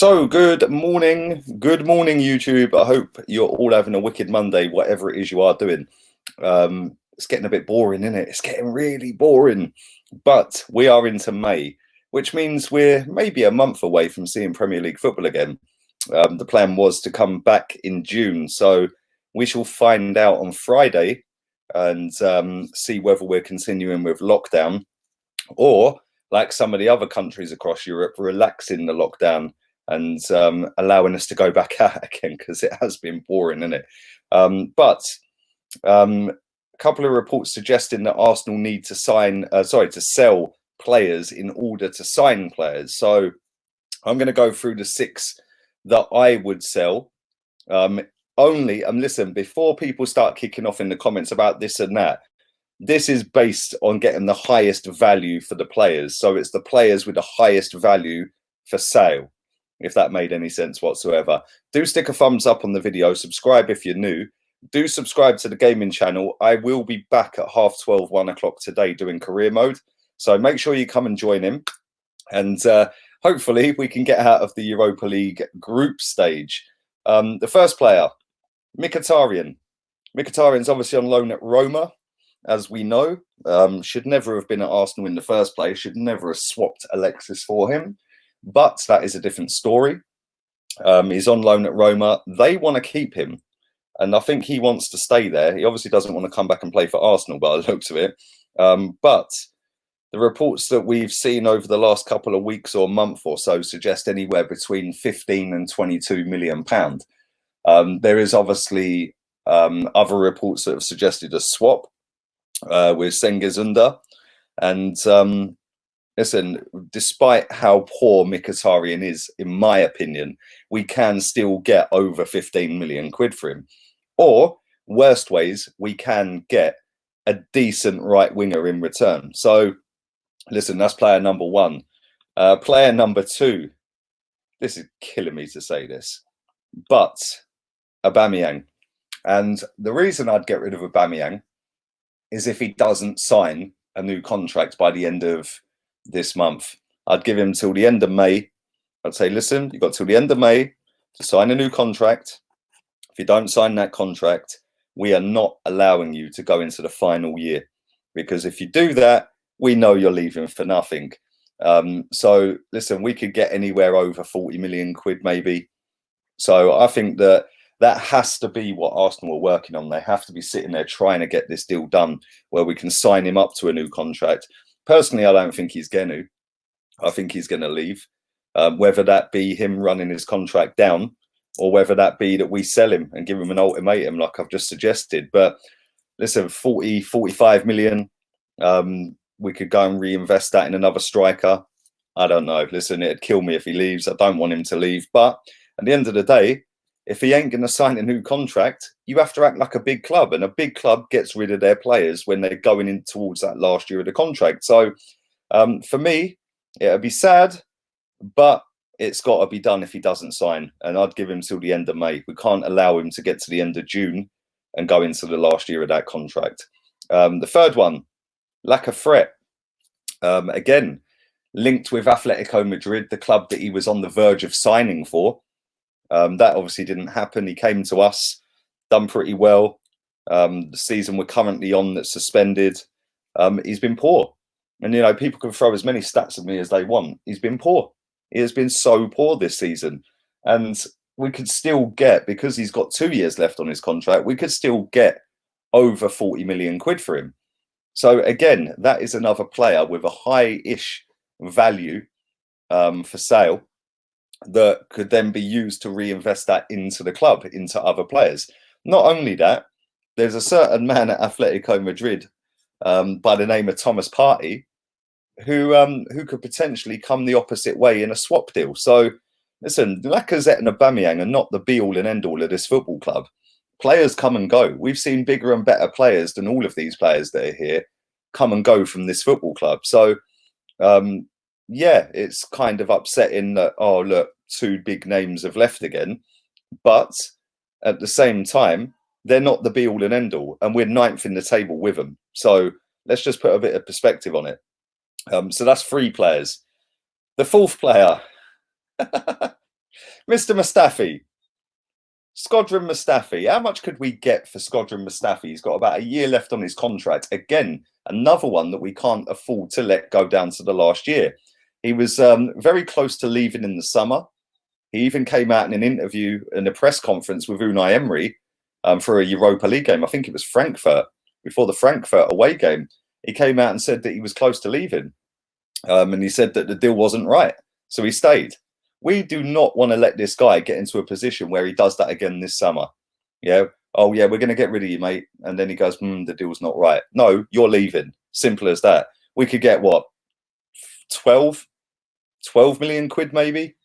So, good morning, YouTube. I hope you're all having a wicked Monday, whatever it is you are doing. It's getting a bit boring, isn't it? It's getting really boring. But we are into May, which means we're maybe a month away from seeing Premier League football again. The plan was to come back in June, so we shall find out on Friday and see whether we're continuing with lockdown or, like some of the other countries across Europe, relaxing the lockdown and allowing us to go back out again, because it has been boring, isn't it? But a couple of reports suggesting that Arsenal need to sell players in order to sign players. So I'm going to go through the 6 that I would sell. Listen, before people start kicking off in the comments about this and that, this is based on getting the highest value for the players. So it's the players with the highest value for sale, if that made any sense whatsoever. Do stick a thumbs up on the video. Subscribe if you're new. Do subscribe to the gaming channel. I will be back at 12:30, 1 o'clock today doing career mode. So make sure you come and join in. And hopefully we can get out of the Europa League group stage. The first player, Mkhitaryan. Mkhitaryan's obviously on loan at Roma, as we know. Should never have been at Arsenal in the first place. Should never have swapped Alexis for him. But that is a different story. He's on loan at Roma. They want to keep him, and I think he wants to stay there. He obviously doesn't want to come back and play for Arsenal by the looks of it. But the reports that we've seen over the last couple of weeks or month or so suggest anywhere between 15 and 22 million pound. There is obviously other reports that have suggested a swap with Sengizunda. And listen, despite how poor Mkhitaryan is, in my opinion, we can still get over 15 million quid for him. Or, worst ways, we can get a decent right winger in return. So, listen, that's player number 1. Player number 2, this is killing me to say this, but Aubameyang. And the reason I'd get rid of Aubameyang is if he doesn't sign a new contract by the end of this month. I'd give him till the end of May. I'd say, listen, you've got till the end of May to sign a new contract. If you don't sign that contract, we are not allowing you to go into the final year, because if you do that, we know you're leaving for nothing. So listen, we could get anywhere over 40 million quid maybe. So I think that has to be what Arsenal are working on. They have to be sitting there trying to get this deal done where we can sign him up to a new contract. Personally, I don't think he's going to. I think he's going to leave, whether that be him running his contract down or whether that be that we sell him and give him an ultimatum like I've just suggested. But listen, 40, 45 million, we could go and reinvest that in another striker. I don't know. Listen, it'd kill me if he leaves. I don't want him to leave. But at the end of the day, if he ain't going to sign a new contract, you have to act like a big club, and a big club gets rid of their players when they're going in towards that last year of the contract. So for me, it would be sad, but it's got to be done if he doesn't sign, and I'd give him till the end of May. We can't allow him to get to the end of June and go into the last year of that contract. The third one, Lacazette, again, linked with Atletico Madrid, the club that he was on the verge of signing for. That obviously didn't happen. He came to us, done pretty well. The season we're currently on that's suspended, he's been poor. And, you know, people can throw as many stats at me as they want. He's been poor. He has been so poor this season. And we could still get, because he's got 2 years left on his contract, we could still get over 40 million quid for him. So, again, that is another player with a high-ish value for sale that could then be used to reinvest that into the club, into other players. Not only that, there's a certain man at Atletico Madrid by the name of Thomas Partey who could potentially come the opposite way in a swap deal. So, listen, Lacazette and Aubameyang are not the be-all and end-all of this football club. Players come and go. We've seen bigger and better players than all of these players that are here come and go from this football club. So, yeah, it's kind of upsetting that, oh, look, 2 big names have left again. But at the same time, they're not the be-all and end-all, and we're 9th in the table with them. So let's just put a bit of perspective on it. So that's 3 players. The 4th player, Mr. Mustafi. Squadron Mustafi. How much could we get for Squadron Mustafi? He's got about a year left on his contract. Again, another one that we can't afford to let go down to the last year. He was very close to leaving in the summer. He even came out in an interview in a press conference with Unai Emery for a Europa League game. I think it was Frankfurt, before the Frankfurt away game. He came out and said that he was close to leaving. And he said that the deal wasn't right. So he stayed. We do not want to let this guy get into a position where he does that again this summer. Yeah. Oh, yeah, we're going to get rid of you, mate. And then he goes, the deal's not right. No, you're leaving. Simple as that. We could get what? 12 million quid, maybe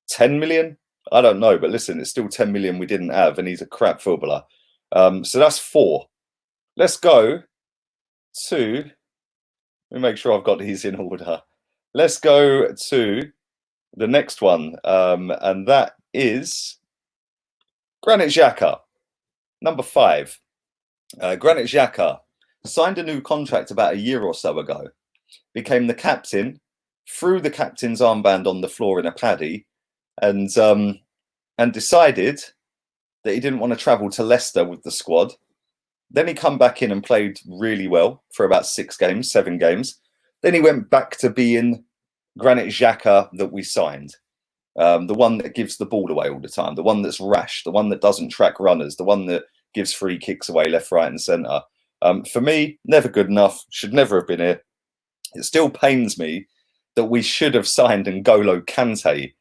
10 million. I don't know. But listen, it's still 10 million we didn't have. And he's a crap footballer. So that's 4. Let's go to, let me make sure I've got these in order. Let's go to the next one, and that is Granit Xhaka, number 5. Granit Xhaka signed a new contract about a year or so ago, became the captain, threw the captain's armband on the floor in a paddy, and decided that he didn't want to travel to Leicester with the squad. Then he come back in and played really well for about 6 games, 7 games. Then he went back to being Granit Xhaka that we signed. The one that gives the ball away all the time, the one that's rash, the one that doesn't track runners, the one that gives free kicks away left, right and centre. For me, never good enough, should never have been here. It still pains me that we should have signed N'Golo Kante,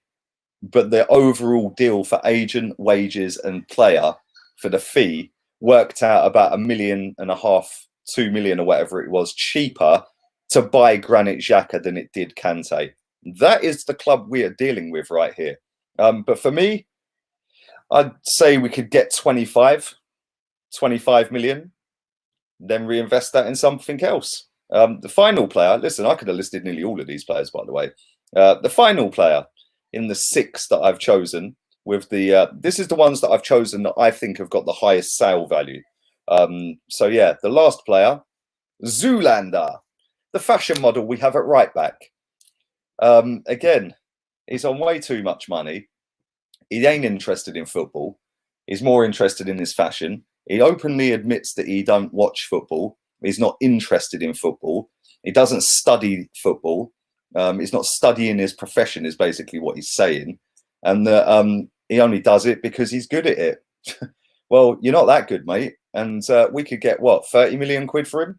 but the overall deal for agent, wages and player for the fee worked out about £1.5 million, 2 million or whatever it was cheaper to buy Granit Xhaka than it did Kante. That is the club we are dealing with right here. But for me, I'd say we could get 25 million, then reinvest that in something else. The final player, listen, I could have listed nearly all of these players, by the way. The final player in the 6 that I've chosen with the, this is the ones that I've chosen that I think have got the highest sale value. So yeah, the last player, Zoolander, the fashion model we have at right back. Again, he's on way too much money. He ain't interested in football. He's more interested in his fashion. He openly admits that he don't watch football. He's not interested in football. He doesn't study football. He's not studying his profession is basically what he's saying. And that he only does it because he's good at it. Well, you're not that good, mate. And we could get, what, 30 million quid for him?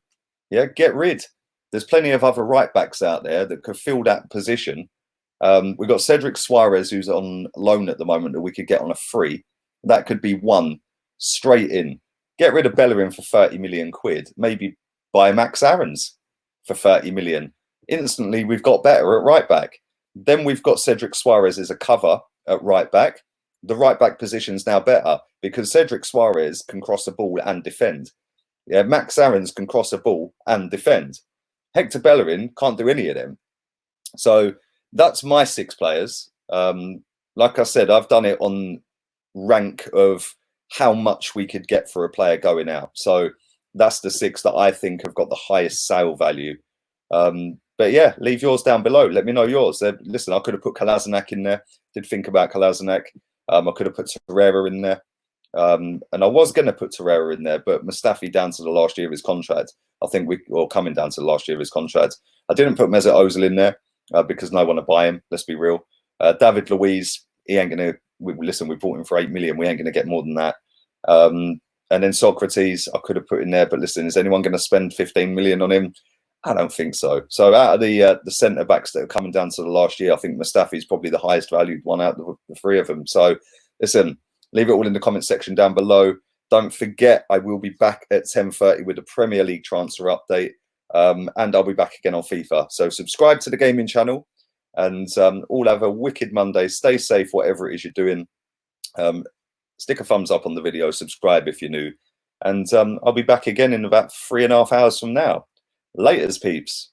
Yeah, get rid. There's plenty of other right backs out there that could fill that position. We've got Cedric Suarez, who's on loan at the moment, that we could get on a free. That could be one straight in. Get rid of Bellerin for 30 million quid. Maybe buy Max Aarons for 30 million. Instantly, we've got better at right back. Then we've got Cedric Suarez as a cover at right back. The right back position's now better because Cedric Suarez can cross a ball and defend. Yeah, Max Aarons can cross a ball and defend. Hector Bellerin can't do any of them. So that's my 6 players. Like I said, I've done it on rank of how much we could get for a player going out. So that's the 6 that I think have got the highest sale value. But yeah, leave yours down below. Let me know yours. Listen, I could have put Kolasinac in there. Did think about Kolasinac. I could have put Torreira in there. And I was going to put Torreira in there, but Mustafi down to the last year of his contract. I think coming down to the last year of his contract. I didn't put Mesut Ozil in there because no one to buy him. Let's be real. David Luiz, he ain't going to, listen, we bought him for 8 million. We ain't going to get more than that. And then Socrates, I could have put in there, but listen, is anyone going to spend 15 million on him? I don't think so. So out of the centre backs that are coming down to the last year, I think Mustafi is probably the highest valued one out of the 3 of them. So listen, leave it all in the comment section down below. Don't forget, I will be back at 10:30 with a Premier League transfer update, and I'll be back again on FIFA. So subscribe to the gaming channel, and all have a wicked Monday. Stay safe, whatever it is you're doing. Stick a thumbs up on the video, subscribe if you're new, and I'll be back again in about 3.5 hours from now. Laters, peeps.